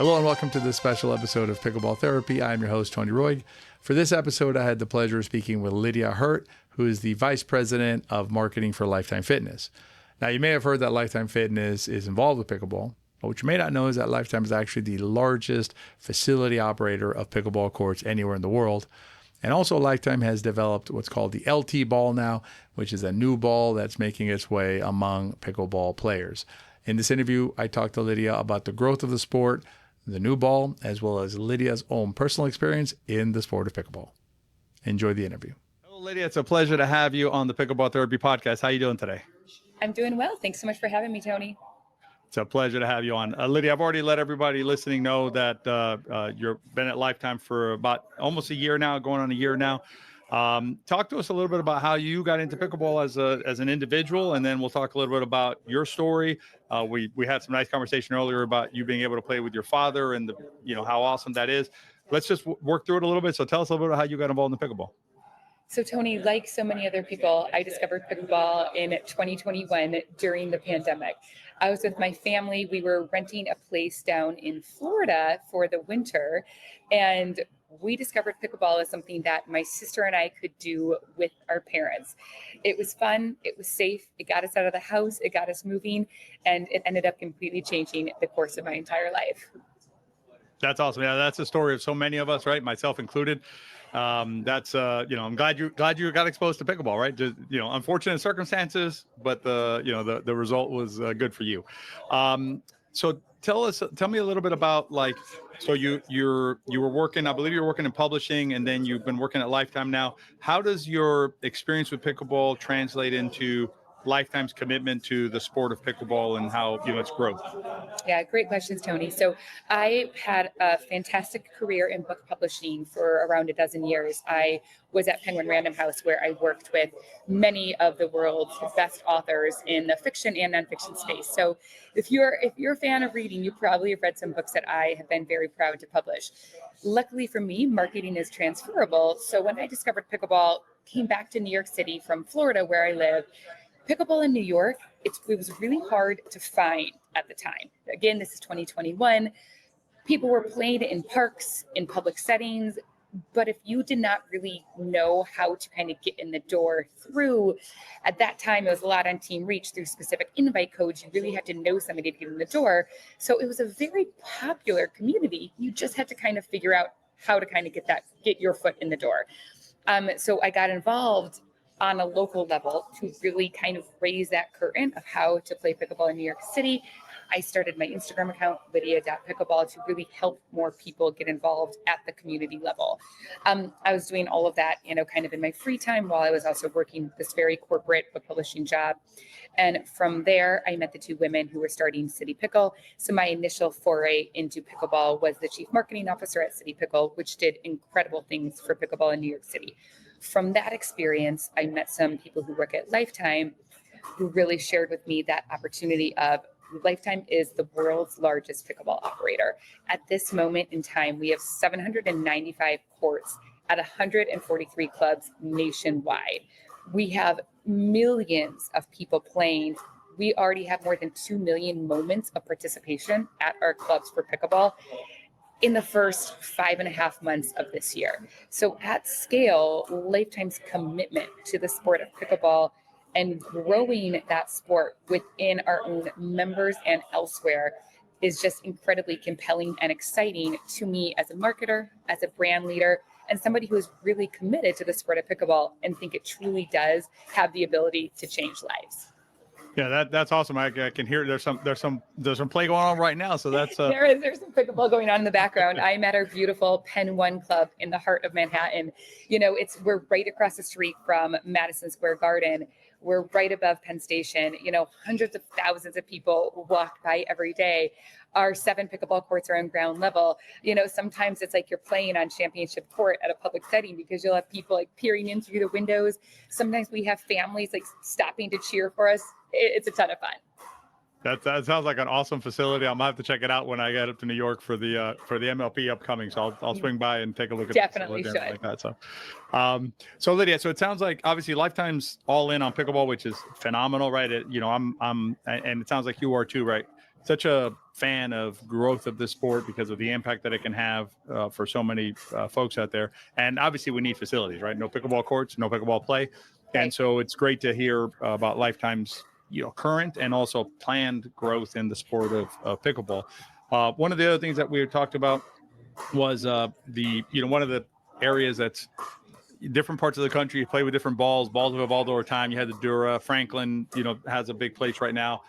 Hello and welcome to this special episode of Pickleball Therapy. I'm your host, Tony Roig. For this episode, I had the pleasure of speaking with Lydia Hirt, who is the Vice President of Marketing for Lifetime Fitness. Now, you may have heard that Lifetime Fitness is involved with pickleball, but what you may not know is that Lifetime is actually the largest facility operator of pickleball courts anywhere in the world. And also, Lifetime has developed what's called the LT ball now, which is a new ball that's making its way among pickleball players. In this interview, I talked to Lydia about the growth of the sport, the new ball, as well as Lydia's own personal experience in the sport of pickleball. Enjoy the interview. Hello, Lydia. It's a pleasure to have you on the Pickleball Therapy podcast. How are you doing today? I'm doing well. Thanks so much for having me, Tony. It's a pleasure to have you on. Lydia, I've already let everybody listening know that you've been at Lifetime for about almost a year now, going on a year now. Talk to us a little bit about how you got into pickleball as an individual, and then we'll talk a little bit about your story. We had some nice conversation earlier about you being able to play with your father and how awesome that is. Let's just work through it a little bit. So tell us a little bit about how you got involved in pickleball. So Tony, like so many other people, I discovered pickleball in 2021 during the pandemic. I was with my family. We were renting a place down in Florida for the winter, and we discovered pickleball as something that my sister and I could do with our parents. It was fun. It was safe. It got us out of the house. It got us moving, and it ended up completely changing the course of my entire life. That's awesome. Yeah, that's the story of so many of us, right? Myself included. I'm glad you got exposed to pickleball, right? Just, unfortunate circumstances, but the result was good for you. So tell me a little bit about so you were working, I believe you were working in publishing, and then you've been working at Lifetime now. How does your experience with pickleball translate into Lifetime's commitment to the sport of pickleball and how its growth? Yeah, great questions, Tony. So I had a fantastic career in book publishing for around a dozen years. I was at Penguin Random House, where I worked with many of the world's best authors in the fiction and nonfiction space. So if you're a fan of reading, you probably have read some books that I have been very proud to publish. Luckily for me, marketing is transferable. So when I discovered pickleball, came back to New York City from Florida, where I live. Pickleball in New York, it was really hard to find at the time. Again, this is 2021. People were playing in parks, in public settings, but if you did not really know how to kind of get in the door through, at that time, it was a lot on Team Reach through specific invite codes. You really had to know somebody to get in the door. So it was a very popular community. You just had to kind of figure out how to kind of get your foot in the door. So I got involved on a local level to really kind of raise that curtain of how to play pickleball in New York City. I started my Instagram account, Lydia.pickleball, to really help more people get involved at the community level. I was doing all of that, kind of in my free time while I was also working this very corporate book publishing job. And from there, I met the two women who were starting City Pickle. So my initial foray into pickleball was the chief marketing officer at City Pickle, which did incredible things for pickleball in New York City. From that experience, I met some people who work at Lifetime who really shared with me that opportunity of Lifetime is the world's largest pickleball operator. At this moment in time, we have 795 courts at 143 clubs nationwide. We have millions of people playing. We already have more than 2 million moments of participation at our clubs for pickleball in the first 5.5 months of this year. So at scale, Lifetime's commitment to the sport of pickleball and growing that sport within our own members and elsewhere is just incredibly compelling and exciting to me as a marketer, as a brand leader, and somebody who is really committed to the sport of pickleball and think it truly does have the ability to change lives. Yeah, that's awesome. I can hear there's some play going on right now. So that's there's some pickleball going on in the background. I'm at our beautiful Penn One Club in the heart of Manhattan. We're right across the street from Madison Square Garden. We're right above Penn Station. Hundreds of thousands of people walk by every day. Our 7 pickleball courts are on ground level. Sometimes it's like you're playing on Championship Court at a public setting because you'll have people peering in through the windows. Sometimes we have families stopping to cheer for us. It's a ton of fun. That sounds like an awesome facility. I'm gonna have to check it out when I get up to New York for the MLP upcoming. So I'll swing by and take a look at Definitely should. Like that. So Lydia, so it sounds like obviously Lifetime's all in on pickleball, which is phenomenal, right? And it sounds like you are too, right? such a fan of growth of this sport because of the impact that it can have for so many folks out there. And obviously we need facilities, right? No pickleball courts, no pickleball play. Right. And so it's great to hear about Lifetime's, current and also planned growth in the sport of pickleball. One of the other things that we talked about was one of the areas that's different parts of the country. You play with different balls. Balls have evolved over time. You had the Dura. Franklin, has a big place right now.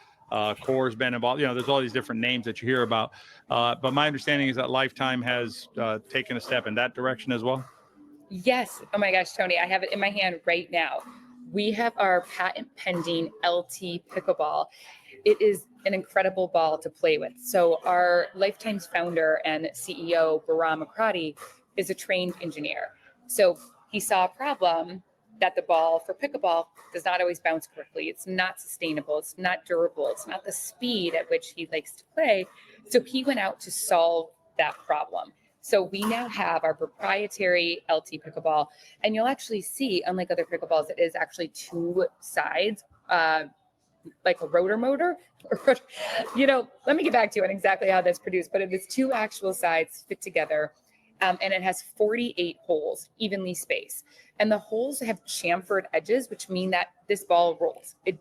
Core's been involved. There's all these different names that you hear about. But my understanding is that Lifetime has taken a step in that direction as well. Yes. Oh my gosh, Tony, I have it in my hand right now. We have our patent pending LT pickleball. It is an incredible ball to play with. So our Lifetime's founder and CEO, Bahram Akradi, is a trained engineer. So he saw a problem that the ball for pickleball does not always bounce quickly. It's not sustainable. It's not durable. It's not the speed at which he likes to play. So he went out to solve that problem. So we now have our proprietary LT pickleball, and you'll actually see, unlike other pickleballs, it is actually two sides, like a rotor motor. Let me get back to you on exactly how that's produced, but it is two actual sides fit together. And it has 48 holes, evenly spaced. And the holes have chamfered edges, which mean that this ball rolls. It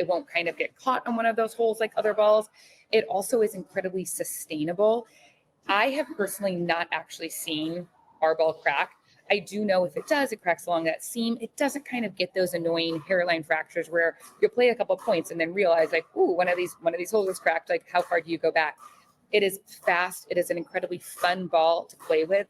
won't kind of get caught on one of those holes like other balls. It also is incredibly sustainable. I have personally not actually seen our ball crack. I do know if it does, it cracks along that seam. It doesn't kind of get those annoying hairline fractures where you'll play a couple of points and then realize like, ooh, one of these holes is cracked. Like, how far do you go back? It is fast. It is an incredibly fun ball to play with.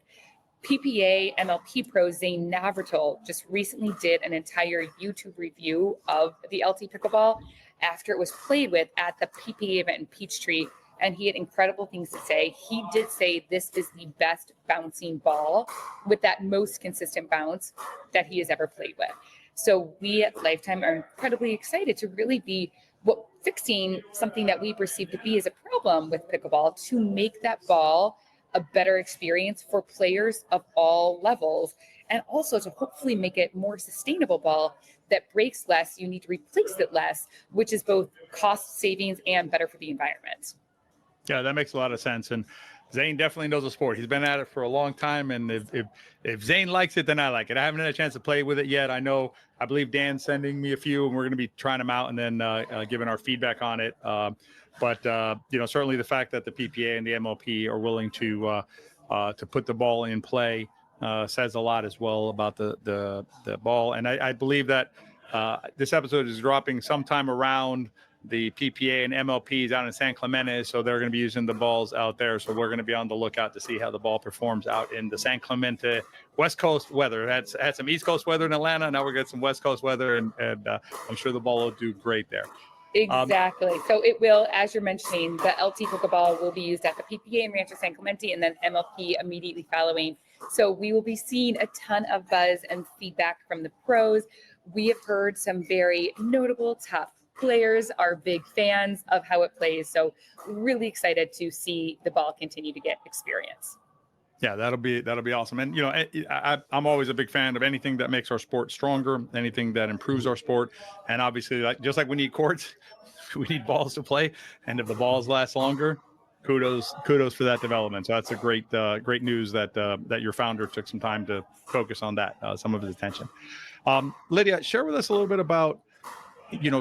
PPA MLP pro Zane Navratil just recently did an entire YouTube review of the LT pickleball after it was played with at the PPA event in Peachtree, and he had incredible things to say. He did say this is the best bouncing ball with that most consistent bounce that he has ever played with. So we at Lifetime are incredibly excited to really be fixing something that we perceive to be as a problem with pickleball to make that ball a better experience for players of all levels, and also to hopefully make it more sustainable ball that breaks less, you need to replace it less, which is both cost savings and better for the environment. Yeah, that makes a lot of sense. And Zane definitely knows the sport. He's been at it for a long time. And if Zane likes it, then I like it. I haven't had a chance to play with it yet. I believe Dan's sending me a few, and we're going to be trying them out and then giving our feedback on it. But certainly the fact that the PPA and the MLP are willing to put the ball in play says a lot as well about the ball. And I believe that this episode is dropping sometime around the PPA and MLPs out in San Clemente, so they're going to be using the balls out there. So we're going to be on the lookout to see how the ball performs out in the San Clemente West Coast weather. Had some East Coast weather in Atlanta. Now we're getting some West Coast weather, and I'm sure the ball will do great there. Exactly. So it will, as you're mentioning, the LT pickleball will be used at the PPA in Rancho San Clemente, and then MLP immediately following. So we will be seeing a ton of buzz and feedback from the pros. We have heard some very notable top players are big fans of how it plays. So really excited to see the ball continue to get experience. Yeah, that'll be awesome. And I'm always a big fan of anything that makes our sport stronger, anything that improves our sport. And obviously, just like we need courts, we need balls to play. And if the balls last longer, kudos for that development. So that's a great news that your founder took some time to focus on that, some of his attention. Lydia, share with us a little bit about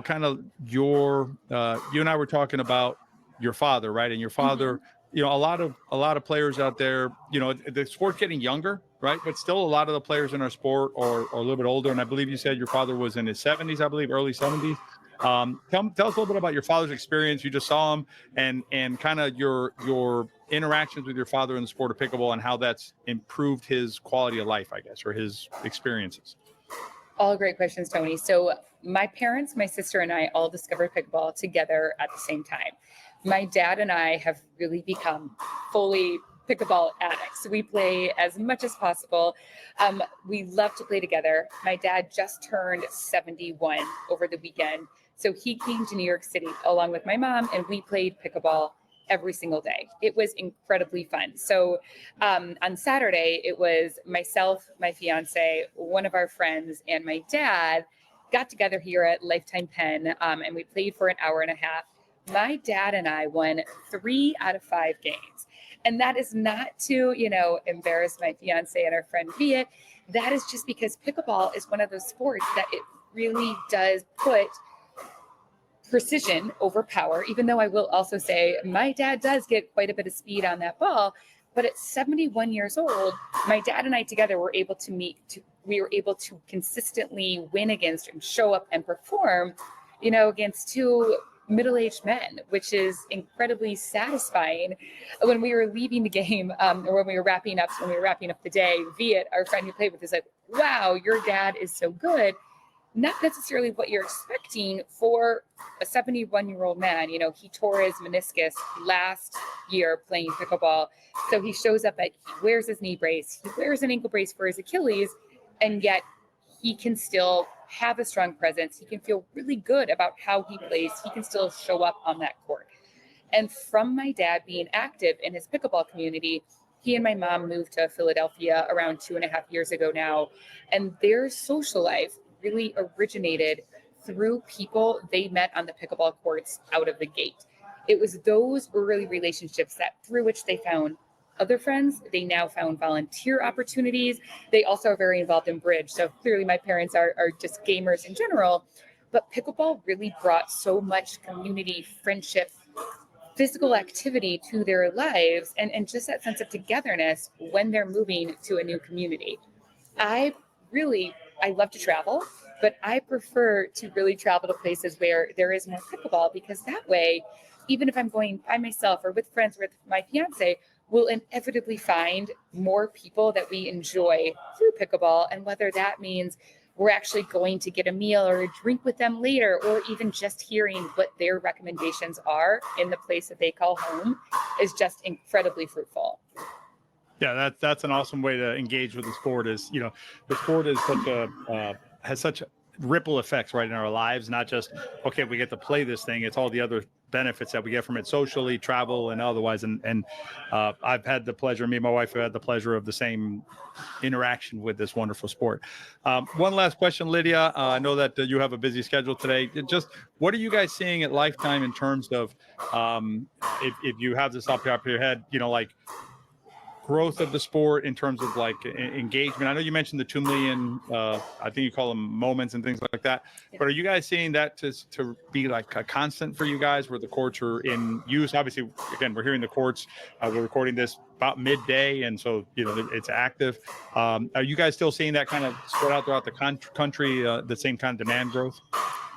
kind of you and I were talking about your father, right? And your father, a lot of players out there, the sport's getting younger, right? But still a lot of the players in our sport are a little bit older. And I believe you said your father was in his 70s, I believe, early 70s. Tell us a little bit about your father's experience. You just saw him and kind of your interactions with your father in the sport of pickleball and how that's improved his quality of life, I guess, or his experiences. All great questions, Tony. So my parents, my sister, and I all discovered pickleball together at the same time. My dad and I have really become fully pickleball addicts. We play as much as possible. We love to play together. My dad just turned 71 over the weekend. So he came to New York City along with my mom, and we played pickleball every single day. It was incredibly fun. So on Saturday, it was myself, my fiance, one of our friends, and my dad got together here at Lifetime Penn, and we played for an hour and a half. my dad and I won 3 out of 5 games. And that is not to, embarrass my fiance and our friend Viet. That is just because pickleball is one of those sports that it really does put precision over power, even though I will also say my dad does get quite a bit of speed on that ball. But at 71 years old, my dad and I together were able we were able to consistently win against and show up and perform, against 2 middle-aged men, which is incredibly satisfying. When we were leaving the game, or when we were wrapping up the day, Viet, our friend who played with us, like, wow, your dad is so good. Not necessarily what you're expecting for a 71-year-old man. He tore his meniscus last year playing pickleball. So he shows up he wears his knee brace, he wears an ankle brace for his Achilles, and yet he can still have a strong presence. He can feel really good about how he plays. He can still show up on that court. And from my dad being active in his pickleball community, he and my mom moved to Philadelphia around 2.5 years ago now. And their social life really originated through people they met on the pickleball courts out of the gate. It was those early relationships that through which they found other friends. They now found volunteer opportunities. They also are very involved in bridge. So clearly my parents are just gamers in general, but pickleball really brought so much community, friendship, physical activity to their lives, and just that sense of togetherness when they're moving to a new community. I love to travel, but I prefer to really travel to places where there is more pickleball, because that way, even if I'm going by myself or with friends, with my fiance, we'll inevitably find more people that we enjoy through pickleball. And whether that means we're actually going to get a meal or a drink with them later, or even just hearing what their recommendations are in the place that they call home, is just incredibly fruitful. Yeah, that's an awesome way to engage with the sport. Is the sport is has such ripple effects right in our lives. Not just okay, we get to play this thing. It's all the other benefits that we get from it socially, travel, and otherwise. And I've had the pleasure. Me and my wife have had the pleasure of the same interaction with this wonderful sport. One last question, Lydia. I know that you have a busy schedule today. Just what are you guys seeing at Lifetime in terms of if you have this up top of your head, like growth of the sport in terms of like engagement? I know you mentioned the 2 million, I think you call them moments and things like that, but are you guys seeing that to be like a constant for you guys where the courts are in use? Obviously, again, we're hearing the courts, we're recording this about midday, and so it's active. Are you guys still seeing that kind of spread out throughout the country, the same kind of demand growth?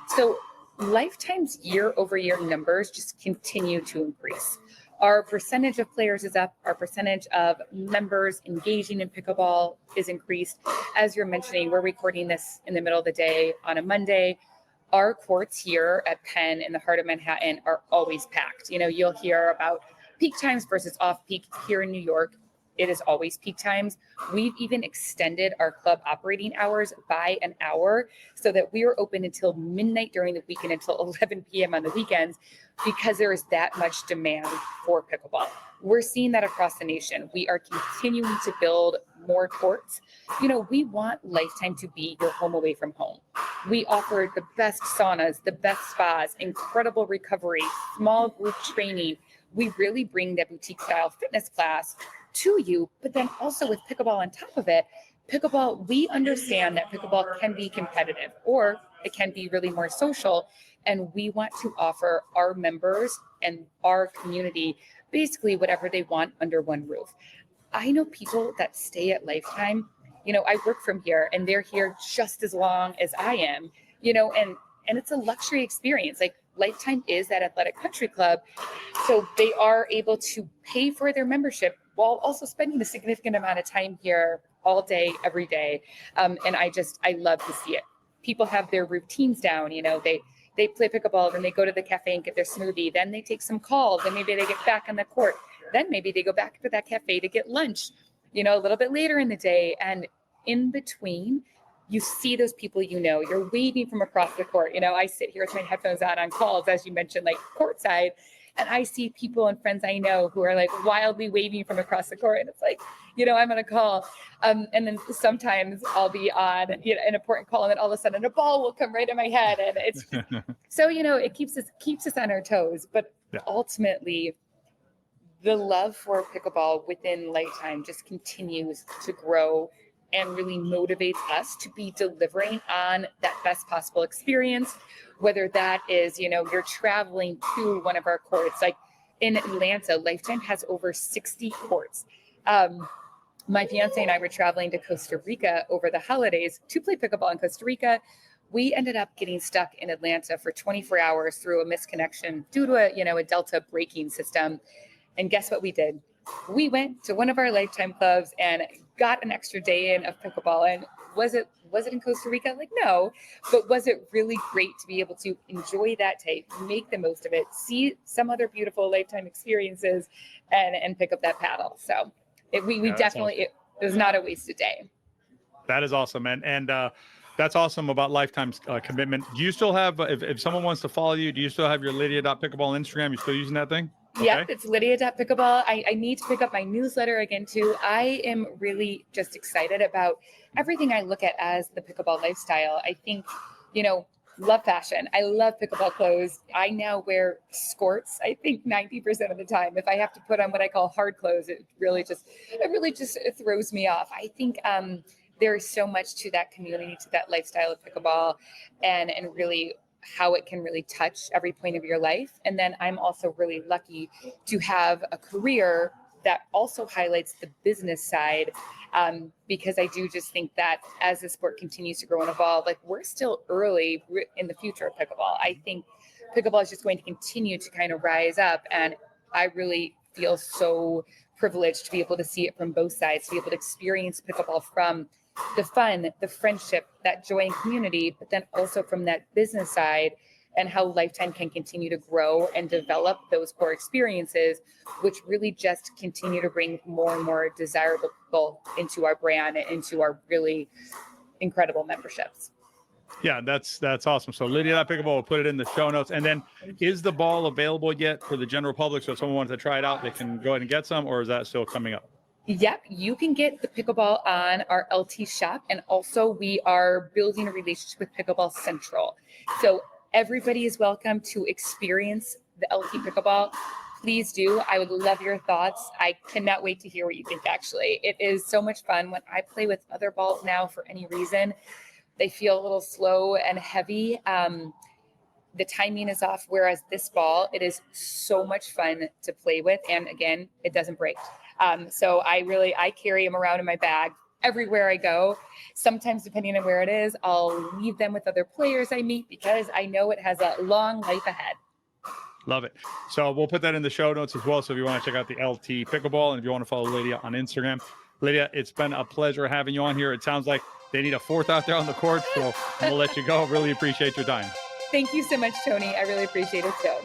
So Lifetime's year-over-year numbers just continue to increase. Our percentage of players is up. Our percentage of members engaging in pickleball is increased. As you're mentioning, we're recording this in the middle of the day on a Monday. Our courts here at Penn in the heart of Manhattan are always packed. You'll hear about peak times versus off peak. Here in New York, it is always peak times. We've even extended our club operating hours by an hour so that we are open until midnight during the weekend, until 11 p.m. on the weekends, because there is that much demand for pickleball. We're seeing that across the nation. We are continuing to build more courts. We want Lifetime to be your home away from home. We offer the best saunas, the best spas, incredible recovery, small group training. We really bring that boutique style fitness class to you, but then also with pickleball on top of it. Pickleball, we understand that pickleball can be competitive, or it can be really more social, and we want to offer our members and our community basically whatever they want under one roof. I know people that stay at Lifetime. I work from here, and they're here just as long as I am, and it's a luxury experience. Like, Lifetime is that athletic country club, so they are able to pay for their membership while also spending a significant amount of time here all day, every day. And I love to see it. People have their routines down. They play pickleball, then they go to the cafe and get their smoothie. Then they take some calls, and maybe they get back on the court. Then maybe they go back to that cafe to get lunch, a little bit later in the day. And in between, you see those people, you're waving from across the court. I sit here with my headphones on calls, as you mentioned, like courtside, And I see people and friends I know who are like wildly waving from across the court. And it's like, I'm on a call. And then sometimes I'll be on an important call, and then all of a sudden a ball will come right in my head. And it's just, so, it keeps us on our toes. But ultimately, the love for pickleball within Lifetime just continues to grow and really motivates us to be delivering on that best possible experience, whether that is, you're traveling to one of our courts. Like in Atlanta, Lifetime has over 60 courts. My fiance and I were traveling to Costa Rica over the holidays to play pickleball in Costa Rica. We ended up getting stuck in Atlanta for 24 hours through a misconnection due to a Delta braking system. And guess what we did? We went to one of our Lifetime clubs and got an extra day in of pickleball. And was it in Costa Rica? Like, no, but was it really great to be able to enjoy that day, make the most of it, see some other beautiful Lifetime experiences, and pick up that paddle. So we definitely, awesome. It was not a wasted day. That is awesome, man. And that's awesome about Lifetime's commitment. Do you still have, if someone wants to follow you, do you still have your Lydia.pickleball Instagram? You still using that thing? Okay. Yep, it's Lydia.pickleball. I need to pick up my newsletter again too. I am really just excited about everything I look at as the pickleball lifestyle. I think, love fashion. I love pickleball clothes. I now wear skirts, I think 90% of the time. If I have to put on what I call hard clothes, it really just throws me off. I think there is so much to that community, to that lifestyle of pickleball, and really how it can really touch every point of your life. And then I'm also really lucky to have a career that also highlights the business side, because I do just think that as the sport continues to grow and evolve, like we're still early in the future of pickleball. I think pickleball is just going to continue to kind of rise up, and I really feel so privileged to be able to see it from both sides, to be able to experience pickleball from the fun, the friendship, that joy and community, but then also from that business side, and how Lifetime can continue to grow and develop those core experiences, which really just continue to bring more and more desirable people into our brand and into our really incredible memberships. Yeah, that's awesome. So Lydia.Pickleball, we'll put it in the show notes. And then is the ball available yet for the general public? So if someone wants to try it out, they can go ahead and get some, or is that still coming up? Yep, you can get the pickleball on our LT shop. And also we are building a relationship with Pickleball Central. So everybody is welcome to experience the LT pickleball. Please do. I would love your thoughts. I cannot wait to hear what you think, actually. It is so much fun. When I play with other balls now, for any reason, they feel a little slow and heavy. The timing is off, whereas this ball, it is so much fun to play with. And again, it doesn't break. So I carry them around in my bag everywhere I go. Sometimes, depending on where it is, I'll leave them with other players I meet because I know it has a long life ahead. Love it. So we'll put that in the show notes as well. So if you want to check out the LT Pickleball, and if you want to follow Lydia on Instagram. Lydia, it's been a pleasure having you on here. It sounds like they need a fourth out there on the court, so we'll let you go. Really appreciate your time. Thank you so much, Tony. I really appreciate it too.